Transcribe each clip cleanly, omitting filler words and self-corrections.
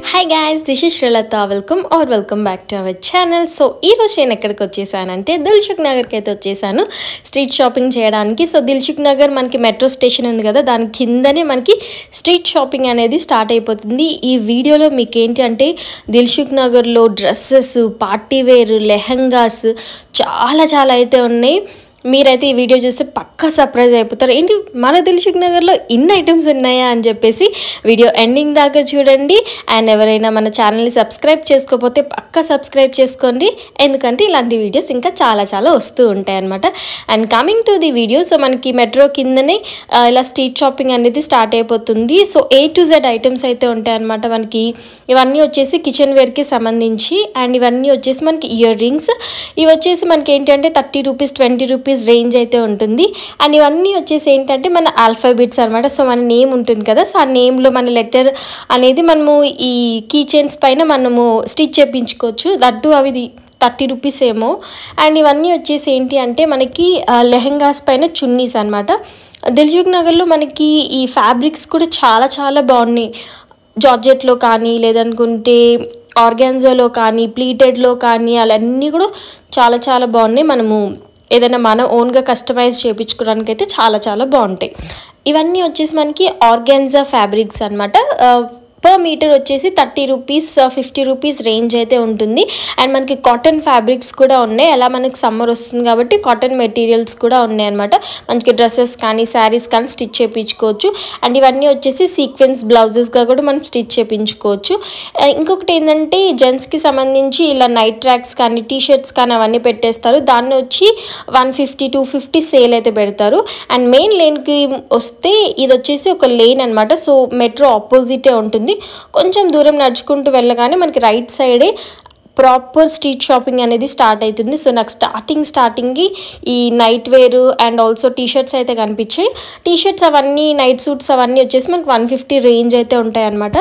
Hi guys, this is Srilata. Welcome back to our channel. So ee roju నేను ఎక్కడికి వచ్చేసానంటే దిల్సుఖ్ నగర్ కి అయితే వచ్చేసాను స్ట్రీట్ షాపింగ్ చేయడానికి. సో దిల్సుఖ్ నగర్ మనకి మెట్రో స్టేషన్ ఉంది కదా, దాని కిందనే మనకి స్ట్రీట్ షాపింగ్ అనేది స్టార్ట్ అయిపోతుంది. ఈ వీడియోలో మీకు ఏంటి అంటే దిల్సుఖ్ నగర్ లో డ్రెస్సెస్, పార్టీ వేర్, లెహంగాస్ చాలా అయితే ఉన్నాయి. మీరైతే ఈ వీడియో చూస్తే పక్కా సర్ప్రైజ్ అయిపోతారు. ఏంటి మన దిల్సుఖ్ నగర్లో ఇన్ని ఐటమ్స్ ఉన్నాయా అని చెప్పేసి వీడియో ఎండింగ్ దాకా చూడండి. అండ్ ఎవరైనా మన ఛానల్ని సబ్స్క్రైబ్ చేసుకోకపోతే పక్కా సబ్స్క్రైబ్ చేసుకోండి, ఎందుకంటే ఇలాంటి వీడియోస్ ఇంకా చాలా వస్తూ ఉంటాయి అనమాట. And coming to the video, so మనకి మెట్రో కిందనే ఇలా స్ట్రీట్ షాపింగ్ అనేది స్టార్ట్ అయిపోతుంది. So A to Z items అయితే ఉంటాయి అనమాట. మనకి ఇవన్నీ వచ్చేసి కిచెన్ వేర్కి సంబంధించి, అండ్ ఇవన్నీ వచ్చేసి మనకి ఇయర్ రింగ్స్. ఇవి వచ్చేసి మనకి ఏంటంటే 30 రూపీస్ 20 రూపీస్ రేంజ్ అయితే ఉంటుంది. అండ్ ఇవన్నీ వచ్చేసి ఏంటంటే మన ఆల్ఫాబెట్స్ అనమాట. సో మన నేమ్ ఉంటుంది కదా, సో ఆ నేమ్లో మన లెటర్ అనేది మనము ఈ కీ చైన్స్ పైన మనము స్టిచ్ చేయించుకోవచ్చు. దట్టు అవి 30 రూపీస్ ఏమో. అండ్ ఇవన్నీ వచ్చేసి ఏంటి అంటే మనకి లెహెంగాస్ పైన చున్నీస్ అనమాట. దిల్సుఖ్ నగర్లో మనకి ఈ ఫ్యాబ్రిక్స్ కూడా చాలా బాగున్నాయి. జార్జెట్లో కానీ, లేదనుకుంటే ఆర్గాన్జాలో కానీ, ప్లీటెడ్లో కానీ, అలాన్నీ కూడా చాలా బాగున్నాయి. మనము ఏదైనా మన ఓన్గా కస్టమైజ్ చేయించుకోవడానికి అయితే చాలా బాగుంటాయి. ఇవన్నీ వచ్చేసి మనకి ఆర్గాన్జా ఫ్యాబ్రిక్స్ అనమాట. పర్ మీటర్ వచ్చేసి 30 రూపీస్ 50 రూపీస్ రేంజ్ అయితే ఉంటుంది. అండ్ మనకి కాటన్ ఫ్యాబ్రిక్స్ కూడా ఉన్నాయి. అలా మనకి సమ్మర్ వస్తుంది కాబట్టి కాటన్ మెటీరియల్స్ కూడా ఉన్నాయి అనమాట. మనకి డ్రెస్సెస్ కానీ, శారీస్ కానీ స్టిచ్ చేయించుకోవచ్చు. అండ్ ఇవన్నీ వచ్చేసి సీక్వెన్స్ బ్లౌజెస్గా కూడా మనం స్టిచ్ చేయించుకోవచ్చు. ఇంకొకటి ఏంటంటే జెంట్స్కి సంబంధించి ఇలా నైట్ ట్రాక్స్ కానీ, టీషర్ట్స్ కానీ అవన్నీ పెట్టేస్తారు. దాన్ని వచ్చి 150 250 సేల్ అయితే పెడతారు. అండ్ మెయిన్ లేన్కి వస్తే ఇది వచ్చేసి ఒక లేన్ అనమాట. సో మెట్రో ఆపోజిటే ఉంటుంది. కొంచెం దూరం నడుచుకుంటూ వెళ్ళగానే మనకి రైట్ సైడే ప్రాపర్ స్ట్రీట్ షాపింగ్ అనేది స్టార్ట్ అవుతుంది. సో నాకు స్టార్టింగ్కి ఈ night wear and also t-shirts అయితే కనిపించాయి. టీషర్ట్స్ అవన్నీ, నైట్ సూట్స్ అవన్నీ వచ్చేసి మనకి 150 రేంజ్ అయితే ఉంటాయి అనమాట.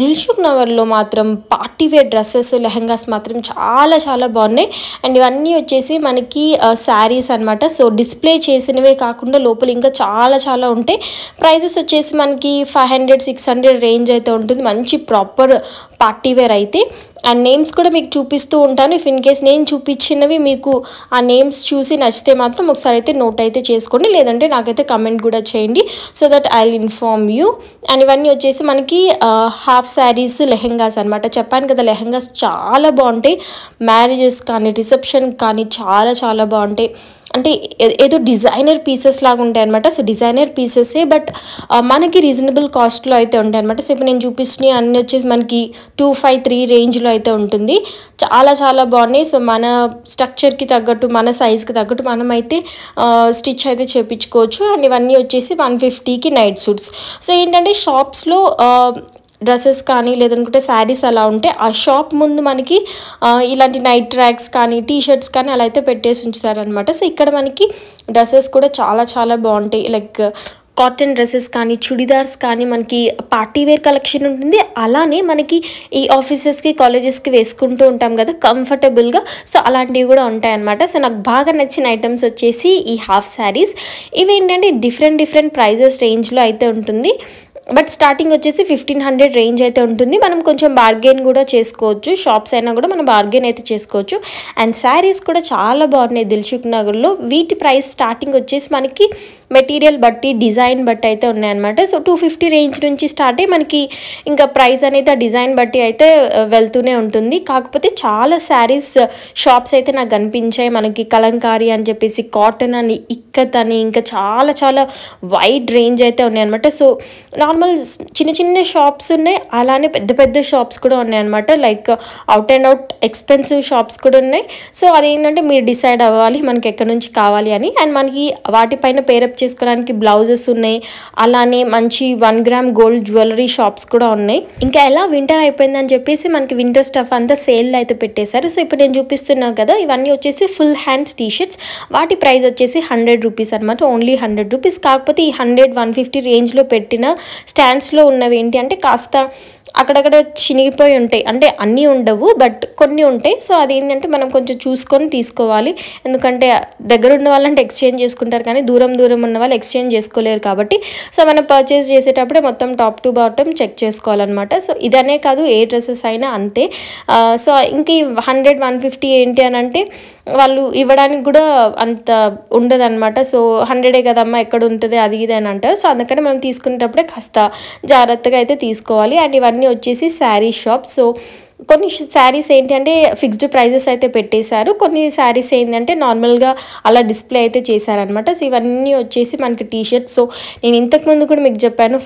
దిల్సుఖ్ నగర్లో మాత్రం పార్టీ వేర్ డ్రెస్సెస్, లెహంగాస్ మాత్రం చాలా బాగున్నాయి. అండ్ ఇవన్నీ వచ్చేసి మనకి శారీస్ అనమాట. సో డిస్ప్లే చేసినవే కాకుండా లోపల ఇంకా చాలా ఉంటాయి. ప్రైజెస్ వచ్చేసి మనకి 500 600 రేంజ్ అయితే ఉంటుంది. మంచి ప్రాపర్ పార్టీ వేర్ అయితే. అండ్ నేమ్స్ కూడా మీకు చూపిస్తూ ఉంటాను. ఇఫ్ ఇన్ కేస్ నేను చూపించినవి మీకు ఆ నేమ్స్ చూసి నచ్చితే మాత్రం ఒకసారి అయితే నోట్ అయితే చేసుకోండి, లేదంటే నాకైతే కమెంట్ కూడా చేయండి, so that I will inform you. And ఇవన్నీ వచ్చేసి మనకి హాఫ్ శారీస్, లెహెంగాస్ అనమాట. చెప్పాను కదా, లెహెంగాస్ చాలా బాగుంటాయి. మ్యారేజెస్ కానీ, రిసెప్షన్ కానీ చాలా బాగుంటాయి. అంటే ఏదో డిజైనర్ పీసెస్ లాగా ఉంటాయి అనమాట. సో డిజైనర్ పీసెసే, బట్ మనకి రీజనబుల్ కాస్ట్లో అయితే ఉంటాయి అనమాట. సో ఇప్పుడు నేను చూపిస్తున్న అన్నీ వచ్చేసి మనకి 253 రేంజ్లో అయితే ఉంటుంది. చాలా బాగున్నాయి. సో మన స్ట్రక్చర్కి తగ్గట్టు, మన సైజ్కి తగ్గట్టు మనం అయితే స్టిచ్ అయితే చేయించుకోవచ్చు. అండ్ ఇవన్నీ వచ్చేసి 150కి నైట్ సూట్స్. సో ఏంటంటే షాప్స్లో డ్రెస్సెస్ కానీ, లేదనుకుంటే శారీస్ అలా ఉంటే ఆ షాప్ ముందు మనకి ఇలాంటి నైట్ ట్రాక్స్ కానీ, టీషర్ట్స్ కానీ అలా అయితే పెట్టేసి ఉంచుతారనమాట. సో ఇక్కడ మనకి డ్రెస్సెస్ కూడా చాలా బాగుంటాయి. లైక్ కాటన్ డ్రెస్సెస్ కానీ, చుడిదార్స్ కానీ, మనకి పార్టీ వేర్ కలెక్షన్ ఉంటుంది. అలానే మనకి ఈ ఆఫీసెస్కి, కాలేజెస్కి వేసుకుంటూ ఉంటాం కదా కంఫర్టబుల్గా, సో అలాంటివి కూడా ఉంటాయన్నమాట. సో నాకు బాగా నచ్చిన ఐటమ్స్ వచ్చేసి ఈ హాఫ్ శారీస్. ఇవి ఏంటంటే డిఫరెంట్ ప్రైజెస్ రేంజ్లో అయితే ఉంటుంది. బట్ స్టార్టింగ్ వచ్చేసి 1500 రేంజ్ అయితే ఉంటుంది. మనం కొంచెం బార్గెన్ కూడా చేసుకోవచ్చు. షాప్స్ అయినా కూడా మనం బార్గెన్ అయితే చేసుకోవచ్చు. అండ్ శారీస్ కూడా చాలా బాగున్నాయి దిల్సుఖ్ నగర్లో. వీటి ప్రైస్ స్టార్టింగ్ వచ్చేసి మనకి మెటీరియల్ బట్టి, డిజైన్ బట్టి అయితే ఉన్నాయన్నమాట. సో 250 రేంజ్ నుంచి స్టార్ట్ అయ్యి మనకి ఇంకా ప్రైస్ అనేది ఆ డిజైన్ బట్టి అయితే వెళ్తూనే ఉంటుంది. కాకపోతే చాలా శారీస్ షాప్స్ అయితే నాకు కనిపించాయి. మనకి కలంకారీ అని చెప్పేసి, కాటన్ అని, ఇక్కత్ అని, ఇంకా చాలా వైడ్ రేంజ్ అయితే ఉన్నాయన్నమాట. సో నార్మల్ చిన్న షాప్స్ ఉన్నాయి, అలానే పెద్ద షాప్స్ కూడా ఉన్నాయన్నమాట. Like out and out expensive shops కూడా ఉన్నాయి. సో అదేంటంటే మీరు డిసైడ్ అవ్వాలి మనకి ఎక్కడి నుంచి కావాలి అని. అండ్ మనకి వాటిపైన పేరప్ చేసుకోవడానికి బ్లౌజెస్ ఉన్నాయి. అలానే మంచి 1 గ్రామ్ గోల్డ్ జ్యువెలరీ షాప్స్ కూడా ఉన్నాయి. ఇంకా ఎలా వింటర్ అయిపోయిందని చెప్పేసి మనకి వింటర్ స్టఫ్ అంతా సేల్ అయితే పెట్టేశారు. సో ఇప్పుడు నేను చూపిస్తున్నాను కదా, ఇవన్నీ వచ్చేసి ఫుల్ హ్యాండ్స్ టీషర్ట్స్. వాటి ప్రైస్ వచ్చేసి 100 రూపీస్ అనమాట. Only 100 rupees. కాకపోతే ఈ 100 150 రేంజ్లో పెట్టిన స్టాండ్స్లో ఉన్నవి ఏంటి అంటే కాస్త అక్కడక్కడ చినిగిపోయి ఉంటాయి, అంటే అన్నీ ఉండవు బట్ కొన్ని ఉంటాయి. సో అది ఏంటంటే మనం కొంచెం చూసుకొని తీసుకోవాలి, ఎందుకంటే దగ్గర ఉన్న వాళ్ళంటే ఎక్స్చేంజ్ చేసుకుంటారు కానీ దూరం ఉన్న వాళ్ళు ఎక్స్చేంజ్ చేసుకోలేరు కాబట్టి సో మనం పర్చేస్ చేసేటప్పుడే మొత్తం టాప్ టు బాటమ్ చెక్ చేసుకోవాలన్నమాట. సో ఇదనే కాదు ఏ డ్రెస్సెస్ అయినా అంతే. సో ఇంక ఈ 100-150 ఏంటి అని అంటే వాళ్ళు ఇవ్వడానికి కూడా అంత ఉండదన్నమాట. సో 100 కదమ్మా ఎక్కడ ఉంటుంది అది ఇది అని అంటారు. సో అందుకని మనం తీసుకునేటప్పుడే కాస్త జాగ్రత్తగా అయితే తీసుకోవాలి. అండ్ ఇవన్నీ వచ్చేసి శారీ షాప్. సో కొన్ని శారీస్ ఏంటి అంటే ఫిక్స్డ్ ప్రైజెస్ అయితే పెట్టేశారు, కొన్ని శారీస్ ఏంటంటే నార్మల్గా అలా డిస్ప్లే అయితే చేశారనమాట. సో ఇవన్నీ వచ్చేసి మనకి టీషర్ట్స్. సో నేను ఇంతకుముందు కూడా మీకు చెప్పాను,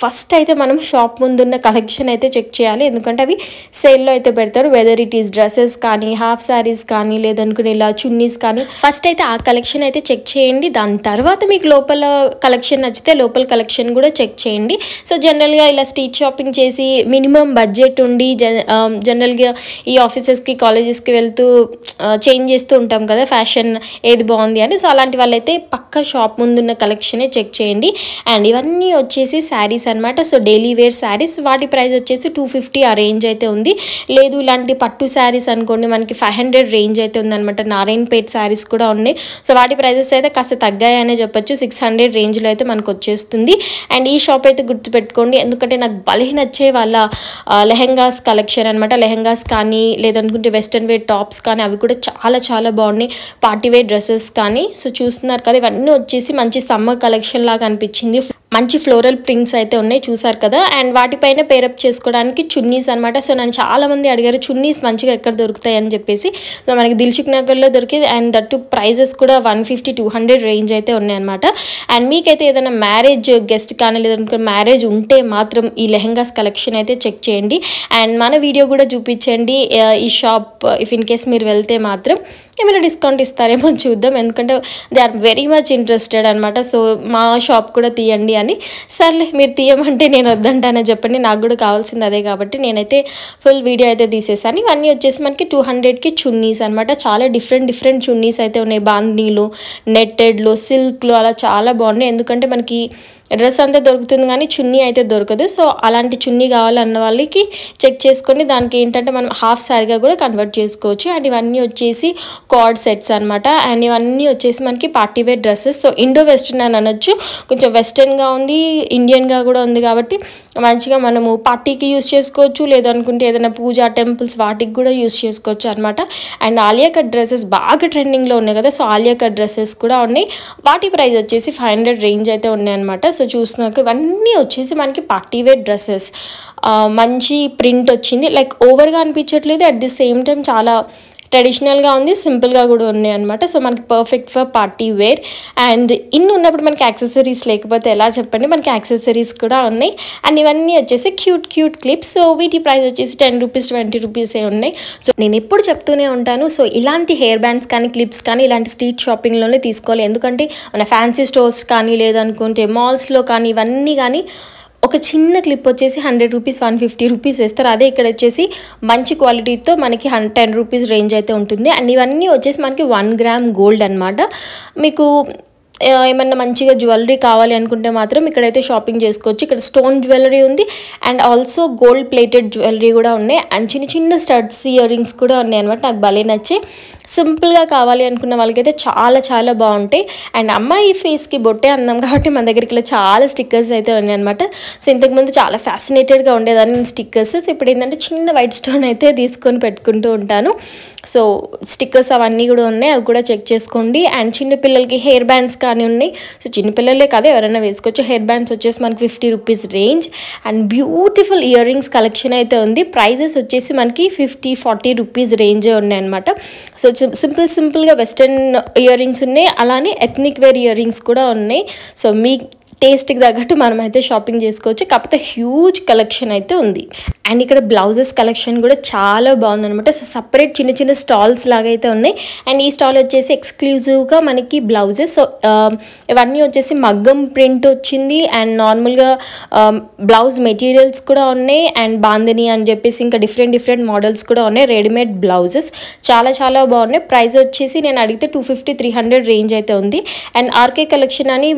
ఫస్ట్ అయితే మనం షాప్ ముందున్న కలెక్షన్ అయితే చెక్ చేయాలి, ఎందుకంటే అవి సేల్లో అయితే పెడతారు. వెదర్ ఇట్ ఈస్ డ్రెస్సెస్ కానీ, హాఫ్ శారీస్ కానీ, లేదనుకుని ఇలా చున్నీస్ కానీ, ఫస్ట్ అయితే ఆ కలెక్షన్ అయితే చెక్ చేయండి. దాని తర్వాత మీకు లోపల కలెక్షన్ నచ్చితే లోపల కలెక్షన్ కూడా చెక్ చేయండి. సో జనరల్గా ఇలా స్ట్రీట్ షాపింగ్ చేసి మినిమం బడ్జెట్ ఉండి జనరల్గా ఈ ఆఫీసెస్కి కాలేజెస్కి వెళ్తూ చేంజ్ చేస్తూ ఉంటాం కదా ఫ్యాషన్ ఏది బాగుంది అని. సో అలాంటి వాళ్ళైతే పక్కా షాప్ ముందున్న కలెక్షనే చెక్ చేయండి. అండ్ ఇవన్నీ వచ్చేసి శారీస్ అనమాట. సో డైలీ వేర్ శారీస్, వాటి ప్రైస్ వచ్చేసి 250 ఆ రేంజ్ అయితే ఉంది. లేదు ఇలాంటి పట్టు శారీస్ అనుకోండి మనకి 500 రేంజ్ అయితే ఉందన్నమాట. నారాయణపేట్ శారీస్ కూడా ఉన్నాయి. సో వాటి ప్రైజెస్ అయితే కాస్త తగ్గాయనే చెప్పొచ్చు, 600 రేంజ్లో అయితే మనకు వచ్చేస్తుంది. అండ్ ఈ షాప్ అయితే గుర్తుపెట్టుకోండి, ఎందుకంటే నాకు భలే నచ్చే వాళ్ళ లెహెంగాస్ కలెక్షన్ అనమాట. లెహెంగాస్ కానీ లేదనుకుంటే వెస్ట్రన్ వేర్ టాప్స్ కానీ అవి కూడా చాలా బాగున్నాయి. పార్టీ వేర్ డ్రెస్సెస్ కానీ. సో చూస్తున్నారు కదా, ఇవన్నీ వచ్చేసి మంచి సమ్మర్ కలెక్షన్ లాగా అనిపించింది. మంచి ఫ్లోరల్ ప్రింట్స్ అయితే ఉన్నాయి, చూసారు కదా. అండ్ వాటిపైన పేరప్ చేసుకోవడానికి చున్నీస్ అనమాట. సో నన్ను చాలామంది అడిగారు చున్నీస్ మంచిగా ఎక్కడ దొరుకుతాయి అని చెప్పేసి. సో మనకి దిల్సుఖ్ నగర్లో దొరికింది. అండ్ దట్టు ప్రైజెస్ కూడా 150-200 రేంజ్ అయితే ఉన్నాయన్నమాట. అండ్ మీకైతే ఏదైనా మ్యారేజ్ గెస్ట్ కానీ లేదంటే మ్యారేజ్ ఉంటే మాత్రం ఈ లెహెంగాస్ కలెక్షన్ అయితే చెక్ చేయండి. అండ్ మన వీడియో కూడా చూపించండి ఈ షాప్. ఇఫ్ ఇన్ కేస్ మీరు వెళ్తే మాత్రం ఏమైనా డిస్కౌంట్ ఇస్తారేమో చూద్దాం, ఎందుకంటే they are very much interested అనమాట. సో మా షాప్ కూడా తీయండి అని. సర్లే మీరు తీయమంటే నేను వద్దంటానే చెప్పండి, నాకు కూడా కావాల్సింది అదే కాబట్టి నేనైతే ఫుల్ వీడియో అయితే తీసేసాను. ఇవన్నీ వచ్చేసి మనకి 200కి చున్నీస్ అనమాట. చాలా డిఫరెంట్ చున్నీస్ అయితే ఉన్నాయి. బాందీలో, నెట్టెడ్లో, సిల్క్లో అలా చాలా బాగున్నాయి. ఎందుకంటే మనకి డ్రెస్ అంతా దొరుకుతుంది కానీ చున్నీ అయితే దొరకదు. సో అలాంటి చున్నీ కావాలన్న వాళ్ళకి చెక్ చేసుకొని దానికి ఏంటంటే మనం హాఫ్ శారీగా కూడా కన్వర్ట్ చేసుకోవచ్చు. అండ్ ఇవన్నీ వచ్చేసి కార్డ్ సెట్స్ అనమాట. అండ్ ఇవన్నీ వచ్చేసి మనకి party wear dresses. So Indo western అని అనొచ్చు, కొంచెం వెస్ట్రన్గా ఉంది, ఇండియన్గా కూడా ఉంది కాబట్టి మంచిగా మనము పార్టీకి యూస్ చేసుకోవచ్చు, లేదనుకుంటే ఏదైనా పూజా టెంపుల్స్ వాటికి కూడా యూస్ చేసుకోవచ్చు అనమాట. అండ్ ఆలియా కట్ డ్రెస్సెస్ బాగా ట్రెండింగ్లో ఉన్నాయి కదా. సో ఆలియా కట్ డ్రెస్సెస్ కూడా ఉన్నాయి. వాటి ప్రైస్ వచ్చేసి 500 రేంజ్ అయితే ఉన్నాయి అనమాట. సో చూస్తున్నాక ఇవన్నీ వచ్చేసి మనకి పార్టీ వేర్ డ్రెస్సెస్. మంచి ప్రింట్ వచ్చింది, లైక్ ఓవర్గా అనిపించట్లేదు, అట్ ది సేమ్ టైం చాలా ట్రెడిషనల్గా ఉంది, సింపుల్గా కూడా ఉన్నాయి అనమాట. సో మనకి perfect for party wear. And ఇన్ని ఉన్నప్పుడు మనకి యాక్సెసరీస్ లేకపోతే ఎలా చెప్పండి, మనకి యాక్సెసరీస్ కూడా ఉన్నాయి. అండ్ ఇవన్నీ వచ్చేసి క్యూట్ క్లిప్స్. సో వీటి ప్రైస్ వచ్చేసి 10 రూపీస్ 20 రూపీసే ఉన్నాయి. సో నేను ఎప్పుడు చెప్తూనే ఉంటాను, సో ఇలాంటి హెయిర్ బ్యాండ్స్ కానీ క్లిప్స్ కానీ ఇలాంటి స్ట్రీట్ షాపింగ్లోనే తీసుకోవాలి. ఎందుకంటే మన ఫ్యాన్సీ స్టోర్స్ కానీ లేదనుకుంటే మాల్స్లో కానీ ఇవన్నీ కానీ ఒక చిన్న క్లిప్ వచ్చేసి 100 రూపీస్ 150 రూపీస్ వేస్తారు. అదే ఇక్కడ వచ్చేసి మంచి క్వాలిటీతో మనకి 10 రూపీస్ రేంజ్ అయితే ఉంటుంది. అండ్ ఇవన్నీ వచ్చేసి మనకి 1 గ్రామ్ గోల్డ్ అనమాట. మీకు ఏమన్నా మంచిగా జ్యువెలరీ కావాలి అనుకుంటే మాత్రం ఇక్కడైతే షాపింగ్ చేసుకోవచ్చు. ఇక్కడ స్టోన్ జ్యువెలరీ ఉంది and also gold plated jewellery కూడా ఉన్నాయి. అండ్ చిన్న స్టడ్స్ ఇయర్ రింగ్స్ కూడా ఉన్నాయి అనమాట. నాకు భలే నచ్చి సింపుల్గా కావాలి అనుకున్న వాళ్ళకైతే చాలా బాగుంటాయి. అండ్ అమ్మాయి ఫేస్కి బొట్టే అందం కాబట్టి మన దగ్గరికి ఇలా చాలా స్టిక్కర్స్ అయితే ఉన్నాయి అనమాట. సో ఇంతకుముందు చాలా ఫ్యాసినేటెడ్గా ఉండేదాన్ని స్టిక్కర్స్. సో ఇప్పుడు ఏంటంటే చిన్న వైట్ స్టోన్ అయితే తీసుకొని పెట్టుకుంటూ ఉంటాను. సో స్టిక్కర్స్ అవన్నీ కూడా ఉన్నాయి, అవి కూడా చెక్ చేసుకోండి. అండ్ చిన్నపిల్లలకి హెయిర్ బ్యాండ్స్ కానీ ఉన్నాయి. సో చిన్నపిల్లలే కదా ఎవరైనా వేసుకోవచ్చు. హెయిర్ బ్యాండ్స్ వచ్చేసి మనకి 50 rupees range. And beautiful ear rings collection అయితే ఉంది. ప్రైజెస్ వచ్చేసి మనకి 50-40 రూపీస్ రేంజే ఉన్నాయన్నమాట. సో సింపుల్గా వెస్ట్రన్ ఇయర్ రింగ్స్ ఉన్నాయి, అలానే ఎథ్నిక్ వేర్ ఇయర్ రింగ్స్ కూడా ఉన్నాయి. సో మీ టేస్ట్కి తగ్గట్టు మనమైతే షాపింగ్ చేసుకోవచ్చు. కాకపోతే హ్యూజ్ కలెక్షన్ అయితే ఉంది. అండ్ ఇక్కడ బ్లౌజెస్ కలెక్షన్ కూడా చాలా బాగుందనమాట. సో సపరేట్ చిన్న స్టాల్స్ లాగా అయితే ఉన్నాయి. అండ్ ఈ స్టాల్ వచ్చేసి ఎక్స్క్లూజివ్గా మనకి బ్లౌజెస్. సో ఇవన్నీ వచ్చేసి మగ్గం ప్రింట్ వచ్చింది. అండ్ నార్మల్గా బ్లౌజ్ మెటీరియల్స్ కూడా ఉన్నాయి. అండ్ బాందని అని చెప్పేసి ఇంకా డిఫరెంట్ మోడల్స్ కూడా ఉన్నాయి. రెడీమేడ్ బ్లౌజెస్ చాలా బాగున్నాయి. ప్రైస్ వచ్చేసి నేను అడిగితే 250-300 రేంజ్ అయితే ఉంది. అండ్ ఆర్కే కలెక్షన్ అని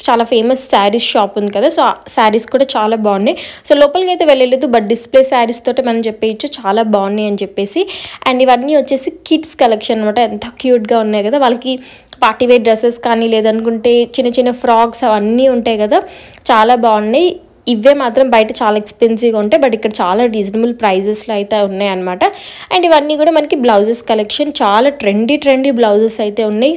చాలా ఫేమస్ ఫేమస్ శారీస్ షాప్ ఉంది కదా, సో శారీస్ కూడా చాలా బాగున్నాయి. సో లోపలికి అయితే వెళ్ళలేదు, బట్ డిస్ప్లే శారీస్ తోటి మనం చెప్పేయచ్చు చాలా బాగున్నాయి అని చెప్పేసి. అండ్ ఇవన్నీ వచ్చేసి కిడ్స్ కలెక్షన్ అనమాట. ఎంత క్యూట్గా ఉన్నాయి కదా, వాళ్ళకి పార్టీ వేర్ డ్రెస్సెస్ కానీ లేదనుకుంటే చిన్న చిన్న ఫ్రాక్స్ అవన్నీ ఉంటాయి కదా, చాలా బాగున్నాయి. ఇవే మాత్రం బయట చాలా ఎక్స్పెన్సివ్గా ఉంటాయి, బట్ ఇక్కడ చాలా రీజనబుల్ ప్రైజెస్లో అయితే ఉన్నాయన్నమాట. అండ్ ఇవన్నీ కూడా మనకి బ్లౌజెస్ కలెక్షన్, చాలా ట్రెండీ బ్లౌజెస్ అయితే ఉన్నాయి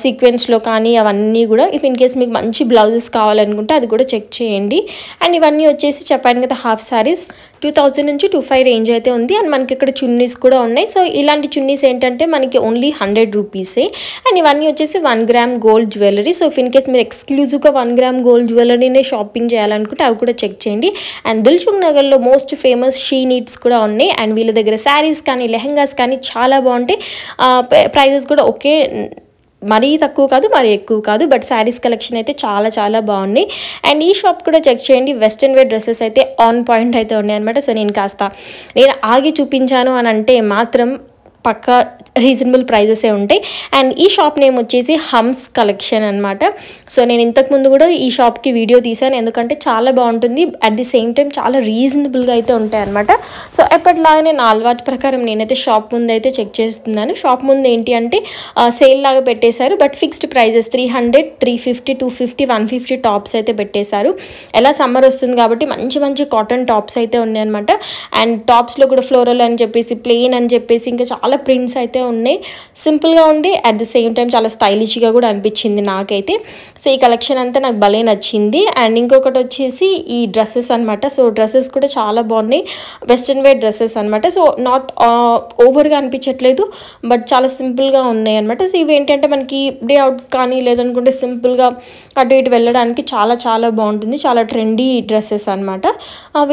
సీక్వెన్స్లో కానీ అవన్నీ కూడా. ఇఫ్ ఇన్ కేస్ మీకు మంచి బ్లౌజెస్ కావాలనుకుంటే అది కూడా చెక్ చేయండి. అండ్ ఇవన్నీ వచ్చేసి చెప్పాను కదా హాఫ్ సారీస్ 2000 నుంచి 25 రేంజ్ అయితే ఉంది. అండ్ మనకి ఇక్కడ చున్నీస్ కూడా ఉన్నాయి. సో ఇలాంటి చున్నీస్ ఏంటంటే మనకి ఓన్లీ 100 రూపీసే. అండ్ ఇవన్నీ వచ్చేసి 1 gram gold jewellery. So if in case మీరు ఎక్స్క్లూజివ్గా 1 గ్రామ్ గోల్డ్ జ్యువెలరీనే షాపింగ్ చేయాలనుకుంటే అవి కూడా చెక్ చేయండి. అండ్ దిల్సుఖ్ నగర్లో మోస్ట్ ఫేమస్ షీ నీడ్స్ కూడా ఉన్నాయి. అండ్ వీళ్ళ దగ్గర శారీస్ కానీ లెహెంగాస్ కానీ చాలా బాగుంటాయి. ప్రైజెస్ కూడా ఓకే, మరీ తక్కువ కాదు మరీ ఎక్కువ కాదు, బట్ శారీస్ కలెక్షన్ అయితే చాలా బాగున్నాయి. అండ్ ఈ షాప్ కూడా చెక్ చేయండి. వెస్ట్రన్ వేర్ డ్రెస్సెస్ అయితే ఆన్ పాయింట్ అయితే ఉన్నాయి అనమాట. సో నేను ఆగి చూపించాను అని అంటే మాత్రం పక్కా రీజనబుల్ ప్రైజెసే ఉంటాయి. అండ్ ఈ షాప్ నేమ్ వచ్చేసి హమ్స్ కలెక్షన్ అనమాట. సో నేను ఇంతకుముందు కూడా ఈ షాప్కి వీడియో తీసాను, ఎందుకంటే చాలా బాగుంటుంది, అట్ ది సేమ్ టైం చాలా రీజనబుల్గా అయితే ఉంటాయి అనమాట. సో ఎప్పటిలాగానే నా అలవాటు ప్రకారం నేనైతే షాప్ ముందు అయితే చెక్ చేస్తున్నాను. షాప్ ముందు ఏంటి అంటే సేల్ లాగా పెట్టేశారు, బట్ ఫిక్స్డ్ ప్రైజెస్ 300, 350, 250, 150 టాప్స్ అయితే పెట్టేశారు. ఎలా సమ్మర్ వస్తుంది కాబట్టి మంచి కాటన్ టాప్స్ అయితే ఉన్నాయన్నమాట. అండ్ టాప్స్లో కూడా ఫ్లోరల్ అని చెప్పేసి, ప్లెయిన్ అని చెప్పేసి, ఇంకా చాలా ప్రింట్స్ అయితే ఉన్నాయి. సింపుల్గా ఉండి అట్ ది సేమ్ టైం చాలా స్టైలిష్గా కూడా అనిపించింది నాకైతే. సో ఈ కలెక్షన్ అంతా నాకు భలే నచ్చింది. అండ్ ఇంకొకటి వచ్చేసి ఈ డ్రెస్సెస్ అనమాట. సో డ్రెస్సెస్ కూడా చాలా బాగున్నాయి, వెస్ట్రన్ వేర్ డ్రెస్సెస్ అనమాట. సో నాట్ ఓవర్గా అనిపించట్లేదు, బట్ చాలా సింపుల్గా ఉన్నాయి అనమాట. సో ఇవి ఏంటంటే మనకి డే అవుట్ కానీ లేదనుకుంటే సింపుల్గా అటు ఇటు వెళ్ళడానికి చాలా బాగుంటుంది. చాలా ట్రెండీ డ్రెస్సెస్ అనమాట.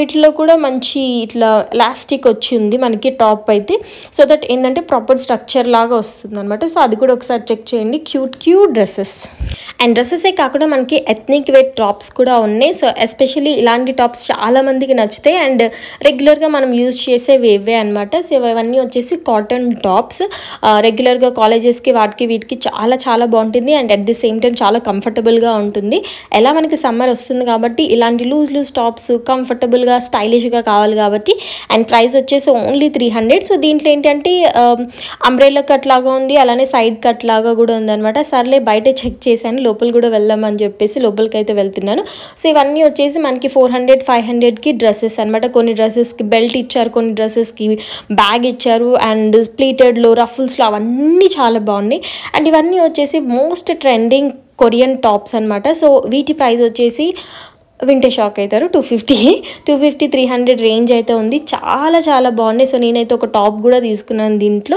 వీటిలో కూడా మంచి ఇట్లా ఎలాస్టిక్ వచ్చింది మనకి టాప్ అయితే, సో దట్ ఏంటంటే ప్రాపర్ స్ట్రక్చర్ లాగా వస్తుంది అనమాట. సో అది కూడా ఒకసారి చెక్ చేయండి. Cute dresses. అండ్ డ్రెస్సెసే కాకుండా మనకి ఎథ్నిక్ వేర్ టాప్స్ కూడా ఉన్నాయి. సో ఎస్పెషల్లీ ఇలాంటి టాప్స్ చాలా మందికి నచ్చుతాయి అండ్ రెగ్యులర్గా మనం యూజ్ చేసేవి ఇవే అనమాట. సో ఇవన్నీ వచ్చేసి కాటన్ టాప్స్, రెగ్యులర్గా కాలేజెస్కి వాటికి వీటికి చాలా బాగుంటుంది. And at the same time చాలా కంఫర్టబుల్గా ఉంటుంది. ఎలా మనకి సమ్మర్ వస్తుంది కాబట్టి ఇలాంటి లూజ్ టాప్స్ కంఫర్టబుల్గా స్టైలిష్గా కావాలి కాబట్టి. అండ్ ప్రైస్ వచ్చేసి ఓన్లీ 300. సో దీంట్లో ఏంటంటే అంబ్రెల్లా కట్ లాగా ఉంది, అలానే సైడ్ కట్ లాగా కూడా ఉందన్నమాట. సర్లే బయట చెక్ చేశాను, లోపల కూడా వెళ్దామని చెప్పేసి లోపలికి అయితే వెళ్తున్నాను. సో ఇవన్నీ వచ్చేసి మనకి 400, 500కి డ్రెస్సెస్ అనమాట. కొన్ని డ్రెస్సెస్కి బెల్ట్ ఇచ్చారు, కొన్ని డ్రెస్సెస్కి బ్యాగ్ ఇచ్చారు, అండ్ ప్లీటెడ్లో రఫుల్స్లో అవన్నీ చాలా బాగున్నాయి. అండ్ ఇవన్నీ వచ్చేసి మోస్ట్ ట్రెండింగ్ కొరియన్ టాప్స్ అనమాట. సో వీటి ప్రైస్ వచ్చేసి వింటే షాక్ అవుతారు, 250, 300 రేంజ్ అయితే ఉంది. చాలా బాగున్నాయి. సో నేనైతే ఒక టాప్ కూడా తీసుకున్నాను దీంట్లో.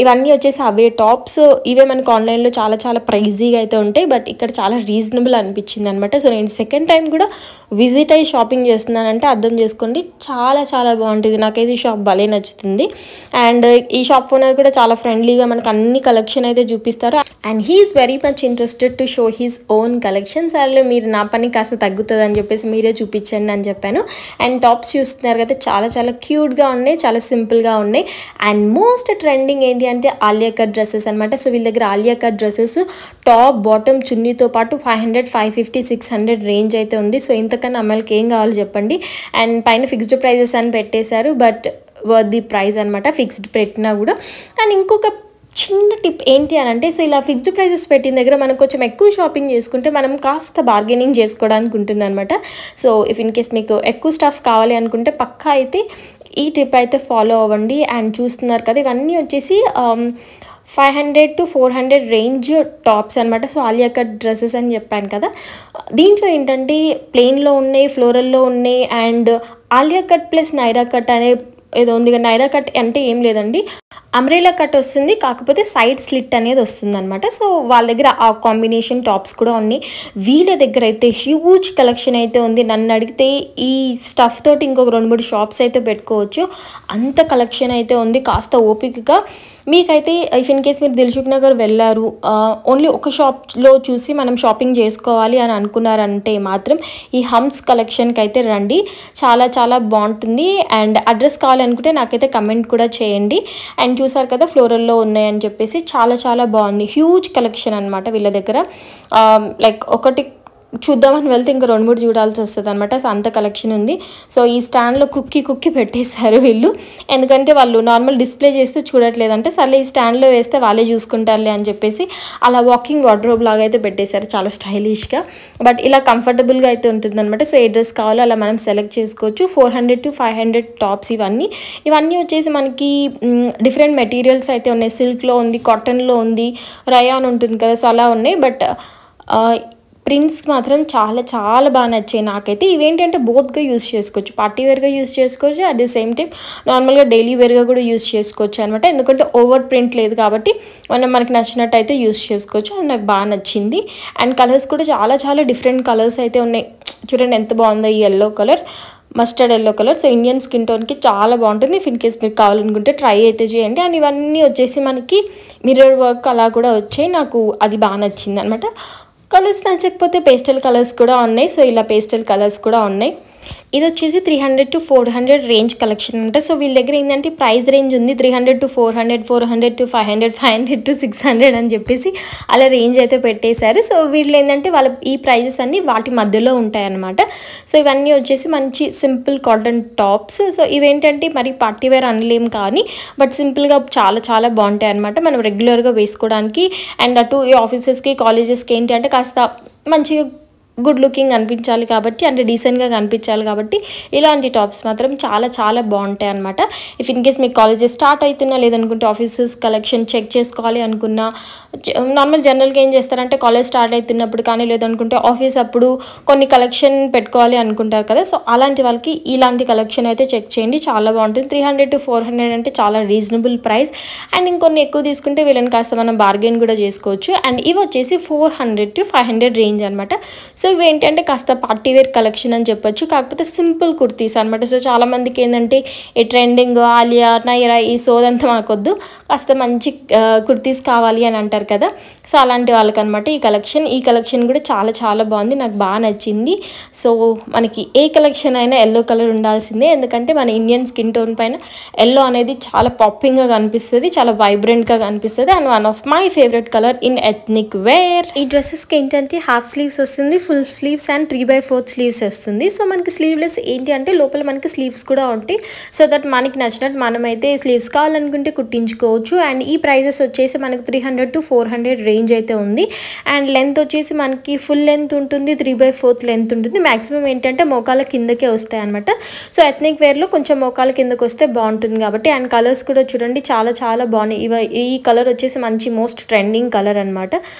ఇవన్నీ వచ్చేసి అవే టాప్స్. ఇవే మనకు ఆన్లైన్లో చాలా ప్రైజీగా అయితే ఉంటాయి, బట్ ఇక్కడ చాలా రీజనబుల్ అనిపించింది అనమాట. సో నేను సెకండ్ టైం కూడా విజిట్ అయ్యి షాపింగ్ చేస్తున్నానంటే అర్థం చేసుకోండి, చాలా బాగుంటుంది. నాకైతే ఈ షాప్ భలే నచ్చుతుంది. అండ్ ఈ షాప్ ఓనర్ కూడా చాలా ఫ్రెండ్లీగా మనకు అన్ని కలెక్షన్ అయితే చూపిస్తారు. And he is very much interested to show his own collections. అలా మీరు నా పని కాస్త తగ్గుతుంది అని చెప్పేసి మీరే చూపించండి అని చెప్పాను. అండ్ టాప్స్ చూస్తున్నారు కదా, చాలా క్యూట్గా ఉన్నాయి, చాలా సింపుల్గా ఉన్నాయి. అండ్ మోస్ట్ ట్రెండింగ్ ఏంటి అంటే ఆలియా కట్ డ్రెస్సెస్ అనమాట. సో వీళ్ళ దగ్గర Alia cut dresses top bottom చున్నీతో పాటు 500, 550, 600 రేంజ్ అయితే ఉంది. సో ఇంతకన్నా అమ్మాయిలకి ఏం కావాలో చెప్పండి. అండ్ పైన ఫిక్స్డ్ ప్రైజెస్ అని పెట్టేశారు, బట్ వర్త్ ది ప్రైస్ అనమాట ఫిక్స్డ్ పెట్టినా కూడా. అండ్ ఇంకొక చిన్న టిప్ ఏంటి అని అంటే, సో ఇలా ఫిక్స్డ్ ప్రైజెస్ పెట్టిన దగ్గర మనం కొంచెం ఎక్కువ షాపింగ్ చేసుకుంటే మనం కాస్త బార్గెనింగ్ చేసుకోవడానికి ఉంటుంది అనమాట. సో ఇఫ్ ఇన్ కేస్ మీకు ఎక్కువ స్టఫ్ కావాలి అనుకుంటే పక్కా అయితే ఈ టిప్ అయితే ఫాలో అవ్వండి. అండ్ చూస్తున్నారు కదా, ఇవన్నీ వచ్చేసి 500 to 400 రేంజ్ టాప్స్ అనమాట. సో ఆలియా కట్ డ్రెస్సెస్ అని చెప్పాను కదా, దీంట్లో ఏంటంటే ప్లెయిన్లో ఉన్నాయి, ఫ్లోరల్లో ఉన్నాయి, and Alia cut plus Naira cut అనే ఏదో ఉంది. నైరా కట్ అంటే ఏం లేదండి, అంబ్రెలా కట్ వస్తుంది, కాకపోతే సైడ్ స్లిట్ అనేది వస్తుంది అనమాట. సో వాళ్ళ దగ్గర ఆ కాంబినేషన్ టాప్స్ కూడా ఉన్నాయి. వీళ్ళ దగ్గర అయితే హ్యూజ్ కలెక్షన్ అయితే ఉంది. నన్ను అడిగితే ఈ స్టఫ్ తోటి ఇంకొక 2-3 షాప్స్ అయితే పెట్టుకోవచ్చు, అంత కలెక్షన్ అయితే ఉంది. కాస్త ఓపికగా మీకైతే ఇఫ్ ఇన్ కేస్ మీరు దిల్సుఖ్ నగర్ వెళ్ళారు, ఓన్లీ ఒక షాప్లో చూసి మనం షాపింగ్ చేసుకోవాలి అని అనుకున్నారంటే మాత్రం ఈ హమ్స్ కలెక్షన్కి అయితే రండి, చాలా బాగుంటుంది. అండ్ అడ్రస్ కావాలనుకుంటే నాకైతే కమెంట్ కూడా చేయండి. అండ్ చూసారు కదా ఫ్లోరల్లో ఉన్నాయని చెప్పేసి చాలా బాగుంది. హ్యూజ్ కలెక్షన్ అనమాట వీళ్ళ దగ్గర. లైక్ ఒకటి చూద్దామని వెళ్తే ఇంకా 2-3 చూడాల్సి వస్తుంది అనమాట. సో అంత కలెక్షన్ ఉంది. సో ఈ స్టాండ్లో కుక్కి పెట్టేశారు వీళ్ళు, ఎందుకంటే వాళ్ళు నార్మల్ డిస్ప్లే చేస్తే చూడట్లేదంటే సర్లే ఈ స్టాండ్లో వేస్తే వాళ్ళే చూసుకుంటారులే అని చెప్పేసి అలా వాకింగ్ వార్డ్రోబ్ లాగా అయితే పెట్టేశారు, చాలా స్టైలిష్గా. బట్ ఇలా కంఫర్టబుల్గా అయితే ఉంటుంది అనమాట. సో ఏ డ్రెస్ కావాలో అలా మనం సెలెక్ట్ చేసుకోవచ్చు. 400 to 500 టాప్స్ ఇవన్నీ వచ్చేసి మనకి డిఫరెంట్ మెటీరియల్స్ అయితే ఉన్నాయి. సిల్క్లో ఉంది, కాటన్లో ఉంది, రయాన్ ఉంటుంది కదా, సో అలా ఉన్నాయి. బట్ ప్రింట్స్ మాత్రం చాలా బాగా నచ్చాయి నాకైతే. ఇవేంటంటే బోత్గా యూస్ చేసుకోవచ్చు, పార్టీ వేర్గా యూస్ చేసుకోవచ్చు, అట్ ది సేమ్ టైం నార్మల్గా డైలీ వేర్గా కూడా యూస్ చేసుకోవచ్చు అనమాట. ఎందుకంటే ఓవర్ ప్రింట్ లేదు కాబట్టి మనకి నచ్చినట్టు అయితే యూస్ చేసుకోవచ్చు. అది నాకు బాగా నచ్చింది. అండ్ కలర్స్ కూడా చాలా డిఫరెంట్ కలర్స్ అయితే ఉన్నాయి. చూడండి ఎంత బాగుందో ఈ yellow colour, mustard yellow colour. So Indian skin టోన్కి చాలా బాగుంటుంది. ఇన్ కేస్ మీరు కావాలనుకుంటే ట్రై అయితే చేయండి. అండ్ ఇవన్నీ వచ్చేసి మనకి మిర్రర్ వర్క్ అలా కూడా వచ్చాయి, నాకు అది బాగా నచ్చింది అనమాట. కలర్స్ నచ్చకపోతే పేస్టల్ కలర్స్ కూడా ఉన్నాయి. సో ఇలా పేస్టల్ కలర్స్ కూడా ఉన్నాయి. ఇది వచ్చేసి 300 to 400 రేంజ్ కలెక్షన్ అనమాట. సో వీళ్ళ దగ్గర ఏంటంటే ప్రైస్ రేంజ్ ఉంది 300 to 400, 400 to 500, 500 to 600 అని చెప్పేసి అలా రేంజ్ అయితే పెట్టేశారు. సో వీళ్ళు ఏంటంటే వాళ్ళ ఈ ప్రైజెస్ అన్నీ వాటి మధ్యలో ఉంటాయన్నమాట. సో ఇవన్నీ వచ్చేసి మంచి సింపుల్ కాటన్ టాప్స్. సో ఇవేంటంటే మరి పార్టీ వేర్ అనలేం కానీ బట్ సింపుల్గా చాలా బాగుంటాయి అనమాట, మనం రెగ్యులర్గా వేసుకోవడానికి. అండ్ అటు ఈ ఆఫీసెస్కి కాలేజెస్కి ఏంటి అంటే కాస్త మంచిగా గుడ్ లుకింగ్ అనిపించాలి కాబట్టి, అంటే డీసెంట్గా కనిపించాలి కాబట్టి ఇలాంటి టాప్స్ మాత్రం చాలా బాగుంటాయి అనమాట. ఇఫ్ ఇన్ కేస్ మీకు కాలేజెస్ స్టార్ట్ అవుతున్నా లేదనుకుంటే ఆఫీసెస్ కలెక్షన్ చెక్ చేసుకోవాలి అనుకున్నా, నార్మల్ జనరల్గా ఏం చేస్తారంటే కాలేజ్ స్టార్ట్ అవుతున్నప్పుడు కానీ లేదనుకుంటే ఆఫీస్ అప్పుడు కొన్ని కలెక్షన్ పెట్టుకోవాలి అనుకుంటారు కదా. సో అలాంటి వాళ్ళకి ఇలాంటి కలెక్షన్ అయితే చెక్ చేయండి, చాలా బాగుంటుంది. 300 to 400 అంటే చాలా రీజనబుల్ ప్రైస్. అండ్ ఇంకొన్ని ఎక్కువ తీసుకుంటే వీళ్ళని కాస్త మనం బార్గెన్ కూడా చేసుకోవచ్చు. అండ్ ఇవి వచ్చేసి 400 to 500 రేంజ్ అనమాట. సో ఇవి ఏంటంటే కాస్త పార్టీ వేర్ కలెక్షన్ అని చెప్పొచ్చు, కాకపోతే సింపుల్ కుర్తీస్ అనమాట. సో చాలామందికి ఏంటంటే ఈ ట్రెండింగ్ ఆలియా నైరా ఈ సోదంతా మాకొద్దు, కాస్త మంచి కుర్తీస్ కావాలి అని అంటారు కదా. సో అలాంటి వాళ్ళకి అనమాట ఈ కలెక్షన్ కూడా చాలా బాగుంది, నాకు బాగా నచ్చింది. సో మనకి ఏ కలెక్షన్ అయినా ఎల్లో కలర్ ఉండాల్సిందే, ఎందుకంటే మన ఇండియన్ స్కిన్ టోన్ పైన ఎల్లో అనేది చాలా పాపింగ్గా కనిపిస్తుంది, చాలా వైబ్రెంట్గా కనిపిస్తుంది. And one of my favourite colour in ethnic wear. ఈ డ్రెస్సెస్కి ఏంటంటే హాఫ్ స్లీవ్స్ వస్తుంది, ఫుల్ స్లీవ్స్ అండ్ 3/4 స్లీవ్స్ వస్తుంది. సో మనకి స్లీవ్లెస్ ఏంటి అంటే లోపల మనకి స్లీవ్స్ కూడా ఉంటాయి. సో దట్ మనకి నచ్చినట్టు మనమైతే స్లీవ్స్ కావాలనుకుంటే కుట్టించుకోవచ్చు. అండ్ ఈ ప్రైజెస్ వచ్చేసి మనకి 300 to 400 రేంజ్ అయితే ఉంది. అండ్ లెంత్ వచ్చేసి మనకి ఫుల్ లెంత్ ఉంటుంది, 3/4 లెంత్ ఉంటుంది. మ్యాక్సిమం ఏంటంటే మోకాల కిందకే వస్తాయి అనమాట. సో ఎథ్నిక్ వేర్లో కొంచెం మోకాల కిందకి వస్తే బాగుంటుంది కాబట్టి. అండ్ కలర్స్ కూడా చూడండి చాలా బాగున్నాయి. ఈ కలర్ వచ్చేసి మంచి మోస్ట్ ట్రెండింగ్ కలర్ అనమాట.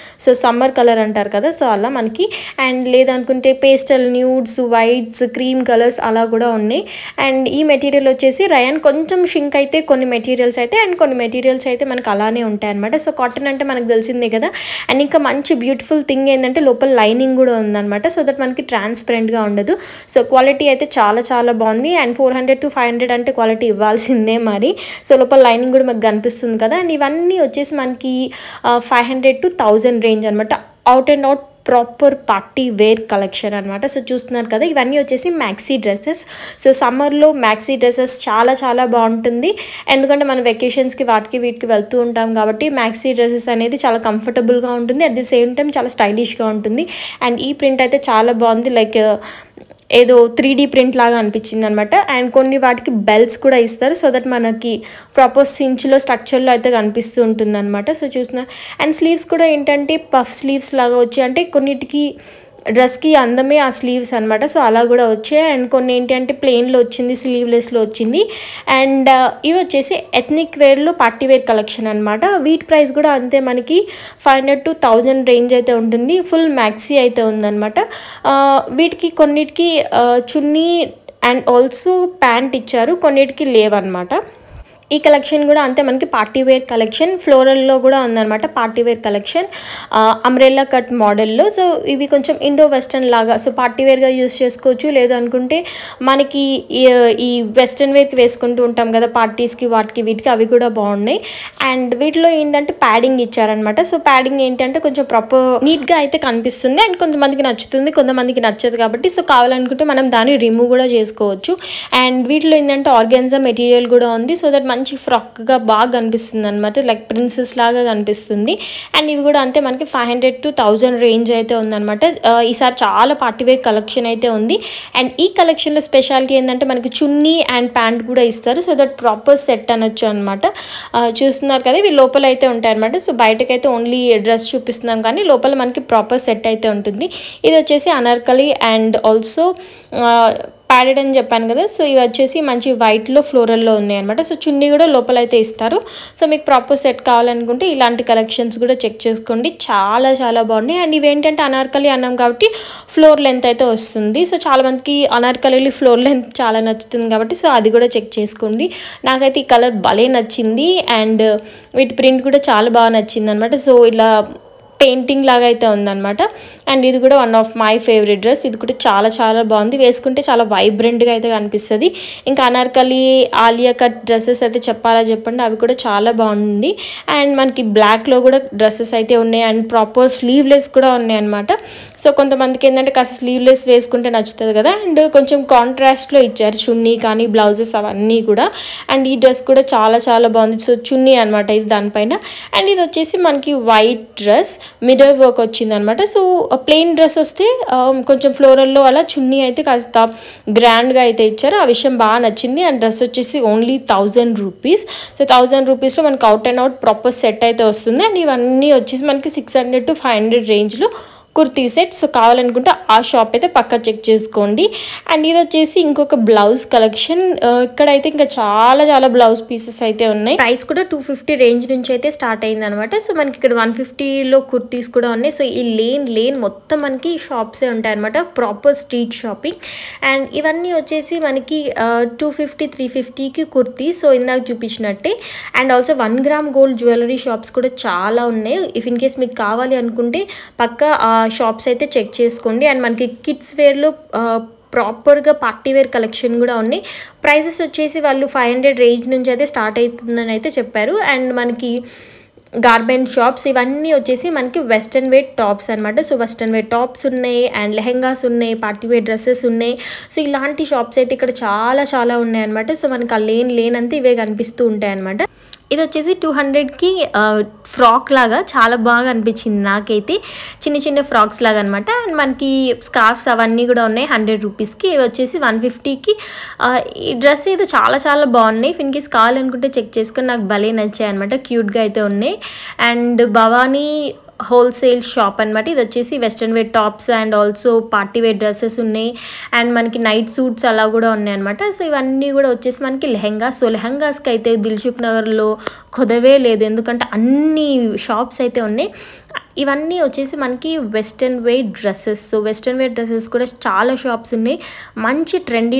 సో సమ్మర్ కలర్ అంటారు కదా, సో అలా మనకి. అండ్ లేదనుకుంటే pastel nudes, whites, cream colours అలా కూడా ఉన్నాయి. అండ్ ఈ మెటీరియల్ వచ్చేసి రయాన్, కొంచెం షింక్ అయితే కొన్ని మెటీరియల్స్ అయితే, అండ్ కొన్ని మెటీరియల్స్ అయితే మనకు అలానే ఉంటాయి అనమాట. సో కాటన్ అంటే మనకు తెలిసిందే కదా. అండ్ ఇంకా మంచి బ్యూటిఫుల్ థింగ్ ఏంటంటే లోపల లైనింగ్ కూడా ఉందన్నమాట, సో దట్ మనకి ట్రాన్స్పరెంట్గా ఉండదు. సో క్వాలిటీ అయితే చాలా బాగుంది. అండ్ 400 to 500 అంటే క్వాలిటీ ఇవ్వాల్సిందే మరి. సో లోపల లైనింగ్ కూడా మనకు కనిపిస్తుంది కదా. అండ్ ఇవన్నీ వచ్చేసి మనకి 500 to 1000 రేంజ్ అనమాట. Out and out proper party wear collection అనమాట. సో చూస్తున్నారు కదా, ఇవన్నీ వచ్చేసి మ్యాక్సీ డ్రెస్సెస్. సో సమ్మర్లో మ్యాక్సీ డ్రెస్సెస్ చాలా బాగుంటుంది, ఎందుకంటే మనం వెకేషన్స్కి వీటికి వెళ్తూ ఉంటాం కాబట్టి మ్యాక్సీ డ్రెస్సెస్ అనేది చాలా కంఫర్టబుల్గా ఉంటుంది, అట్ ది సేమ్ టైం చాలా స్టైలిష్గా ఉంటుంది. అండ్ ఈ ప్రింట్ అయితే చాలా బాగుంది, లైక్ ఏదో 3D ప్రింట్ లాగా అనిపించింది అనమాట. అండ్ కొన్ని వాటికి బెల్ట్స్ కూడా ఇస్తారు, సో దట్ మనకి ప్రాపర్ సించ్లో స్ట్రక్చర్లో అయితే కనిపిస్తూ ఉంటుంది అనమాట. సో చూస్తున్నారు. అండ్ స్లీవ్స్ కూడా ఏంటంటే పఫ్ స్లీవ్స్ లాగా వచ్చి, అంటే కొన్నిటికి డ్రెస్కి అందమే ఆ స్లీవ్స్ అనమాట. సో అలా కూడా వచ్చాయి. అండ్ కొన్ని ఏంటి అంటే ప్లెయిన్లో వచ్చింది, స్లీవ్లెస్లో వచ్చింది. అండ్ ఇవి వచ్చేసి ఎథ్నిక్ వేర్లో పార్టీ వేర్ కలెక్షన్ అనమాట. వీటి ప్రైస్ కూడా అంతే, మనకి 500 to 1000 రేంజ్ అయితే ఉంటుంది. ఫుల్ మ్యాక్సీ అయితే ఉందన్నమాట. వీటికి కొన్నిటికి చున్నీ అండ్ ఆల్సో ప్యాంట్ ఇచ్చారు, కొన్నిటికి లేవన్నమాట. ఈ కలెక్షన్ కూడా అంతే, మనకి పార్టీ వేర్ కలెక్షన్ ఫ్లోరల్లో కూడా ఉందన్నమాట. Party wear collection umbrella cut మోడల్లో. సో ఇవి కొంచెం ఇండో వెస్టర్న్ లాగా, సో పార్టీ వేర్గా యూస్ చేసుకోవచ్చు. లేదు అనుకుంటే మనకి ఈ వెస్టర్న్ వేర్కి వేసుకుంటూ ఉంటాం కదా పార్టీస్కి, వీటికి అవి కూడా బాగున్నాయి. అండ్ వీటిలో ఏంటంటే ప్యాడింగ్ ఇచ్చారనమాట. సో ప్యాడింగ్ ఏంటంటే కొంచెం ప్రాపర్ నీట్గా అయితే కనిపిస్తుంది. అండ్ కొంతమందికి నచ్చుతుంది, కొంతమందికి నచ్చదు కాబట్టి సో కావాలనుకుంటే మనం దాన్ని రిమూవ్ కూడా చేసుకోవచ్చు. అండ్ వీటిలో ఏంటంటే ఆర్గాన్జా మెటీరియల్ కూడా ఉంది, సో దట్ మంచి మంచి ఫ్రాక్గా బాగా కనిపిస్తుంది అనమాట, లైక్ ప్రిన్సెస్ లాగా కనిపిస్తుంది. అండ్ ఇవి కూడా అంతే మనకి 500 to 1000 రేంజ్ అయితే ఉందన్నమాట. ఈసారి చాలా పార్టీవేర్ కలెక్షన్ అయితే ఉంది. అండ్ ఈ కలెక్షన్లో స్పెషాలిటీ ఏంటంటే మనకి చున్నీ అండ్ ప్యాంట్ కూడా ఇస్తారు. సో దట్ ప్రాపర్ సెట్ అనొచ్చు అనమాట. చూస్తున్నారు కదా, ఇవి లోపల అయితే ఉంటాయి అనమాట. సో బయటకైతే ఓన్లీ డ్రెస్ చూపిస్తున్నాం కానీ లోపల మనకి ప్రాపర్ సెట్ అయితే ఉంటుంది. ఇది వచ్చేసి అనార్కలి అండ్ ఆల్సో ప్యాడెడ్ అని చెప్పాను కదా. సో ఇవి వచ్చేసి మంచి వైట్లో ఫ్లోరల్లో ఉన్నాయి అనమాట. సో చున్నీ కూడా లోపల అయితే ఇస్తారు. సో మీకు ప్రాపర్ సెట్ కావాలనుకుంటే ఇలాంటి కలెక్షన్స్ కూడా చెక్ చేసుకోండి, చాలా చాలా బాగున్నాయి. అండ్ ఇవేంటంటే అనార్కలి అన్నాం కాబట్టి ఫ్లోర్ లెంత్ అయితే వస్తుంది. సో చాలామందికి అనార్కలి ఫ్లోర్ లెంత్ చాలా నచ్చుతుంది కాబట్టి సో అది కూడా చెక్ చేసుకోండి. నాకైతే ఈ కలర్ భలే నచ్చింది అండ్ వీటి ప్రింట్ కూడా చాలా బాగా నచ్చింది అనమాట. సో ఇలా పెయింటింగ్ లాగా అయితే ఉందన్నమాట. అండ్ ఇది కూడా one of my favourite dress. ఇది కూడా చాలా చాలా బాగుంది, వేసుకుంటే చాలా వైబ్రెంట్గా అయితే కనిపిస్తుంది. ఇంకా అనార్కలి ఆలియా కట్ డ్రెస్సెస్ అయితే చెప్పండి, అవి కూడా చాలా బాగుంది. అండ్ మనకి బ్లాక్లో కూడా డ్రెస్సెస్ అయితే ఉన్నాయి అండ్ ప్రాపర్ స్లీవ్లెస్ కూడా ఉన్నాయి అనమాట. సో కొంతమందికి ఏంటంటే కాస్త స్లీవ్లెస్ వేసుకుంటే నచ్చుతుంది కదా. అండ్ కొంచెం కాంట్రాస్ట్లో ఇచ్చారు చున్నీ కానీ బ్లౌజెస్ అవన్నీ కూడా. అండ్ ఈ డ్రెస్ కూడా చాలా చాలా బాగుంది. సో చున్నీ అనమాట ఇది దానిపైన. అండ్ ఇది వచ్చేసి మనకి వైట్ డ్రెస్ మిర్రర్ వర్క్ వచ్చింది అనమాట. సో ప్లెయిన్ డ్రెస్ వస్తే కొంచెం ఫ్లోరల్లో అలా చున్నీ అయితే కాస్త గ్రాండ్గా అయితే ఇచ్చారు. ఆ విషయం బాగా నచ్చింది. అండ్ డ్రెస్ వచ్చేసి ఓన్లీ 1000 రూపీస్. సో 1000 రూపీస్లో మనకి out and out proper set అయితే వస్తుంది. అండ్ ఇవన్నీ వచ్చేసి మనకి 600 to 500 రేంజ్లో కుర్తీ సెట్. సో కావాలనుకుంటే ఆ షాప్ అయితే పక్కా చెక్ చేసుకోండి. అండ్ ఇది వచ్చేసి ఇంకొక బ్లౌజ్ కలెక్షన్. ఇక్కడైతే ఇంకా చాలా చాలా బ్లౌజ్ పీసెస్ అయితే ఉన్నాయి. ప్రైస్ కూడా 250 రేంజ్ నుంచి అయితే స్టార్ట్ అయింది అనమాట. సో మనకి ఇక్కడ 150లో కుర్తీస్ కూడా ఉన్నాయి. సో ఈ లేన్ మొత్తం మనకి షాప్సే ఉంటాయి అనమాట, ప్రాపర్ స్ట్రీట్ షాపింగ్. అండ్ ఇవన్నీ వచ్చేసి మనకి 250, 350కి కుర్తీ. సో ఇందాక చూపించినట్టే. And also 1 gram gold jewellery shops కూడా చాలా ఉన్నాయి. ఇఫ్ ఇన్ కేస్ మీకు కావాలి అనుకుంటే పక్కా షాప్స్ అయితే చెక్ చేసుకోండి. అండ్ మనకి కిడ్స్ వేర్లో ప్రాపర్గా పార్టీవేర్ కలెక్షన్ కూడా ఉన్నాయి. ప్రైజెస్ వచ్చేసి వాళ్ళు 500 రేంజ్ నుంచి అయితే స్టార్ట్ అవుతుందని అయితే చెప్పారు. అండ్ మనకి గార్మెంట్ షాప్స్ ఇవన్నీ వచ్చేసి మనకి వెస్ట్రన్ వేర్ టాప్స్ అనమాట. సో వెస్ట్రన్ వేర్ టాప్స్ ఉన్నాయి అండ్ లెహెంగాస్ ఉన్నాయి, పార్టీవేర్ డ్రెస్సెస్ ఉన్నాయి. సో ఇలాంటి షాప్స్ అయితే ఇక్కడ చాలా చాలా ఉన్నాయి అనమాట. సో మనకి ఆ లేన్ అంతా ఇవే కనిపిస్తూ ఉంటాయి అనమాట. ఇది వచ్చేసి 200కి ఫ్రాక్ లాగా చాలా బాగా అనిపించింది నాకైతే, చిన్న చిన్న ఫ్రాక్స్ లాగా అనమాట. అండ్ మనకి స్కార్ఫ్స్ అవన్నీ కూడా ఉన్నాయి 100 రూపీస్కి. ఇవి వచ్చేసి 150కి. ఈ డ్రెస్ అయితే చాలా చాలా బాగున్నాయి. ఇన్ కేస్ కావాలనుకుంటే చెక్ చేసుకొని నాకు భలే నచ్చాయి అనమాట, క్యూట్గా అయితే ఉన్నాయి. అండ్ భవానీ హోల్సేల్ షాప్ అనమాట. ఇది వచ్చేసి western wear tops and also party wear dresses ఉన్నాయి. అండ్ మనకి నైట్ సూట్స్ అలా కూడా ఉన్నాయి అనమాట. సో ఇవన్నీ కూడా వచ్చేసి మనకి లెహెంగాస్. సో లెహెంగాస్కి అయితే దిల్సుఖ్ నగర్లో కొదవే లేదు, ఎందుకంటే అన్ని షాప్స్ అయితే ఉన్నాయి. ఇవన్నీ వచ్చేసి మనకి western wear dresses. So western wear dresses కూడా చాలా షాప్స్ ఉన్నాయి. మంచి ట్రెండీ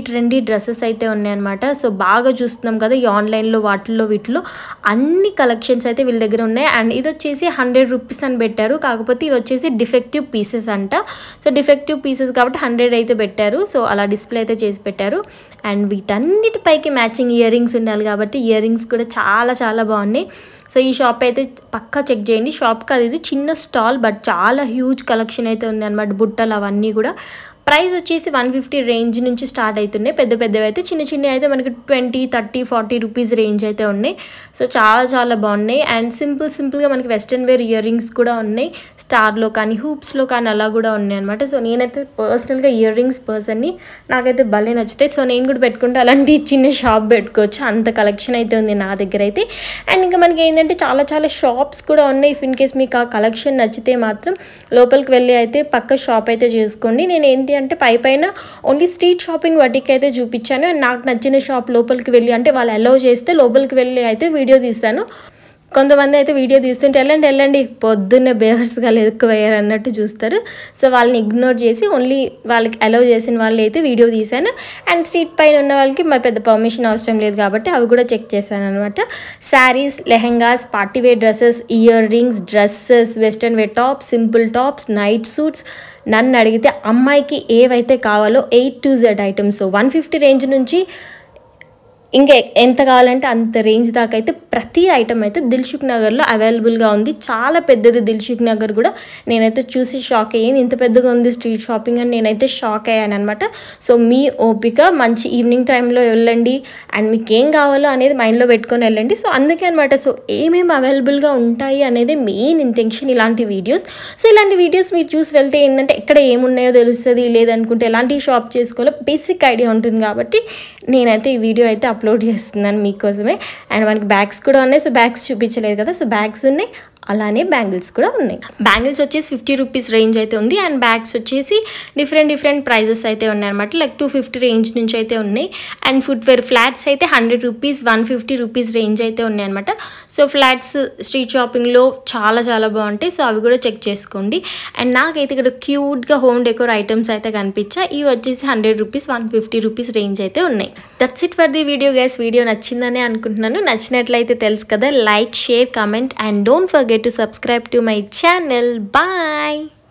డ్రెస్సెస్ అయితే ఉన్నాయి అనమాట. సో బాగా చూస్తున్నాం కదా ఈ ఆన్లైన్లో వాటిల్లో వీటిలో అన్ని కలెక్షన్స్ అయితే వీళ్ళ దగ్గర ఉన్నాయి. అండ్ ఇది వచ్చేసి 100 రూపీస్ అని పెట్టారు, కాకపోతే ఇవి వచ్చేసి డిఫెక్టివ్ పీసెస్ అంట. సో డిఫెక్టివ్ పీసెస్ కాబట్టి 100 అయితే పెట్టారు. సో అలా డిస్ప్లే అయితే చేసి పెట్టారు. అండ్ వీటన్నిటిపైకి మ్యాచింగ్ ఇయర్ రింగ్స్ ఉండాలి కాబట్టి ఇయర్ రింగ్స్ కూడా చాలా చాలా బాగున్నాయి. సో ఈ షాప్ అయితే పక్కా చెక్ చేయండి. షాప్ కాదు, ఇది చిన్న స్టాల్ బట్ చాలా హ్యూజ్ కలెక్షన్ అయితే ఉంది అనమాట. బుట్టలు అవన్నీ కూడా ప్రైస్ వచ్చేసి 150 రేంజ్ నుంచి స్టార్ట్ అవుతున్నాయి. పెద్దవి అయితే, చిన్నవి అయితే మనకి 20, 30, 40 రూపీస్ రేంజ్ అయితే ఉన్నాయి. సో చాలా చాలా బాగున్నాయి. అండ్ సింపుల్గా మనకి వెస్ట్రన్ వేర్ ఇయర్ రింగ్స్ కూడా ఉన్నాయి. స్టార్లో కానీ హూప్స్లో కానీ అలా కూడా ఉన్నాయి అనమాట. సో నేనైతే పర్సనల్గా ఇయర్ రింగ్స్ పర్సన్ని, నాకైతే భలే నచ్చుతాయి. సో నేను కూడా పెట్టుకుంటే అలాంటి చిన్న షాప్ పెట్టుకోవచ్చు, అంత కలెక్షన్ అయితే ఉంది నా దగ్గర అయితే. అండ్ ఇంకా మనకి ఏంటంటే చాలా చాలా షాప్స్ కూడా ఉన్నాయి. ఇఫ్ ఇన్ కేస్ మీకు ఆ కలెక్షన్ నచ్చితే మాత్రం లోపలికి వెళ్ళి అయితే పక్క షాప్ అయితే చేసుకోండి. నేను ఏంటి అంటే పైన ఓన్లీ స్ట్రీట్ షాపింగ్ వాటికి అయితే చూపించాను. అండ్ నాకు నచ్చిన షాప్ లోపలికి వెళ్ళి అంటే వాళ్ళు అలౌ చేస్తే లోపలికి వెళ్ళి అయితే వీడియో తీస్తాను. కొంతమంది అయితే వీడియో తీస్తుంటే వెళ్ళండి పొద్దున్నే బేవర్స్గా ఎక్కువయ్యారు అన్నట్టు చూస్తారు. సో వాళ్ళని ఇగ్నోర్ చేసి ఓన్లీ వాళ్ళకి అలౌ చేసిన వాళ్ళు అయితే వీడియో తీశాను. అండ్ స్ట్రీట్ పైన ఉన్న వాళ్ళకి మరి పెద్ద పర్మిషన్ అవసరం లేదు కాబట్టి అవి కూడా చెక్ చేశాను అనమాట. Saris, lehengas, party wear dresses, earrings, dresses, western wear tops, simple tops, night suits, నన్ను అడిగితే అమ్మాయికి ఏవైతే కావాలో A to Z items. So 150 range నుంచి ఇంకా ఎంత కావాలంటే అంత రేంజ్ దాకా అయితే ప్రతి ఐటమ్ అయితే దిల్సుఖ్ నగర్లో అవైలబుల్గా ఉంది. చాలా పెద్దది దిల్సుఖ్ నగర్ కూడా. నేనైతే చూసి షాక్ అయ్యాను, ఇంత పెద్దగా ఉంది స్ట్రీట్ షాపింగ్ అని నేనైతే షాక్ అయ్యాను అనమాట. సో మీ ఓపిక, మంచి ఈవినింగ్ టైంలో వెళ్ళండి అండ్ మీకు ఏం కావాలో అనేది మైండ్లో పెట్టుకొని వెళ్ళండి. సో అందుకే అనమాట. సో ఏమేమి అవైలబుల్గా ఉంటాయి అనేది మెయిన్ ఇంటెన్షన్ ఇలాంటి వీడియోస్. సో ఇలాంటి వీడియోస్ మీరు చూసి వెళ్తే ఏంటంటే ఎక్కడ ఏమున్నాయో తెలుస్తుంది, లేదనుకుంటే ఎలాంటి షాప్ చేసుకోవాలో బేసిక్ ఐడియా ఉంటుంది. కాబట్టి నేనైతే ఈ వీడియో అయితే అప్లోడ్ చేస్తున్నాను మీకోసమే. అండ్ మనకి బ్యాగ్స్ కూడా ఉన్నాయి. సో బ్యాగ్స్ చూపించలేదు కదా, సో బ్యాగ్స్ ఉన్నాయి, అలానే బ్యాంగిల్స్ కూడా ఉన్నాయి. బ్యాంగిల్స్ వచ్చేసి 50 రూపీస్ రేంజ్ అయితే ఉంది అండ్ బ్యాగ్స్ వచ్చేసి డిఫరెంట్ ప్రైజెస్ అయితే ఉన్నాయి అనమాట. లైక్ 250 రేంజ్ నుంచి అయితే ఉన్నాయి. అండ్ ఫుట్వేర్ ఫ్లాట్స్ అయితే 100 రూపీస్ 150 రూపీస్ రేంజ్ అయితే ఉన్నాయి అనమాట. సో ఫ్లాట్స్ స్ట్రీట్ షాపింగ్లో చాలా బాగుంటాయి. సో అవి కూడా చెక్ చేసుకోండి. అండ్ నాకైతే ఇక్కడ క్యూట్గా హోమ్ డెకోర్ ఐటమ్స్ అయితే కనిపించాయి. ఇవి వచ్చేసి 100 రూపీస్ 150 రూపీస్ రేంజ్ అయితే ఉన్నాయి. That's it for the video guys. Video నచ్చిందని అనుకుంటున్నాను. నచ్చినట్లయితే తెలుసు కదా, like, share, comment and don't forget to subscribe to my channel. Bye.